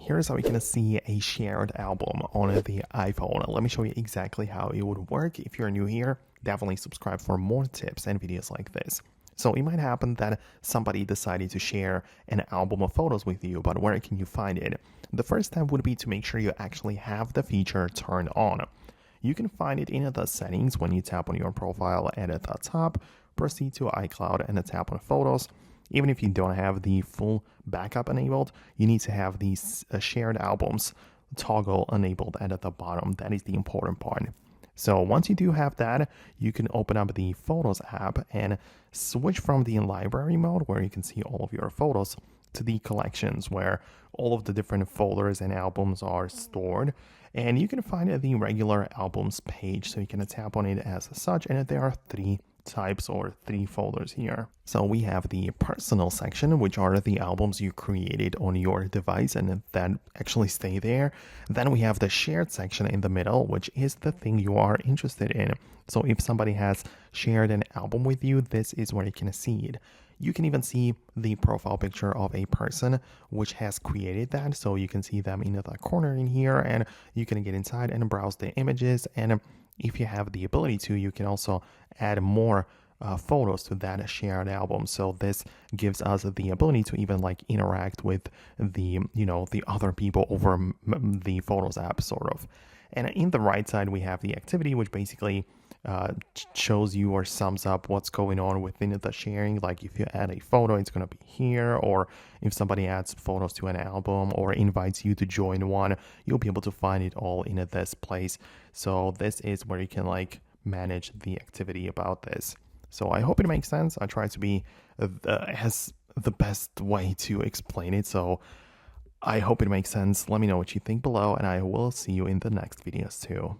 Here's how you can see a shared album on the iPhone. Let me show you exactly how it would work. If you're new here, definitely subscribe for more tips and videos like this. So it might happen that somebody decided to share an album of photos with you, but where can you find it? The first step would be to make sure you actually have the feature turned on. You can find it in the settings when you tap on your profile and at the top, proceed to iCloud and tap on Photos. Even if you don't have the full backup enabled, you need to have these shared albums toggle enabled and at the bottom. That is the important part. So once you do have that, you can open up the Photos app and switch from the library mode where you can see all of your photos to the collections where all of the different folders and albums are stored. And you can find the regular albums page, so you can tap on it as such, and there are three types or three folders here. So we have the personal section, which are the albums you created on your device and that actually stay there. Then we have the shared section in the middle, which is the thing you are interested in. So if somebody has shared an album with you, this is where you can see it. You can even see the profile picture of a person which has created that. So you can see them in the corner in here, and you can get inside and browse the images. And if you have the ability to, you can also add more photos to that shared album. So this gives us the ability to even like interact with the other people over the Photos app sort of. And in the right side, we have the activity, which basically shows you or sums up what's going on within the sharing. Like if you add a photo, it's going to be here, or if somebody adds photos to an album or invites you to join one, you'll be able to find it all in this place. So this is where you can like manage the activity about this. So I hope it makes sense. I try to be has the best way to explain it. So I hope it makes sense. Let me know what you think below, and I will see you in the next videos too.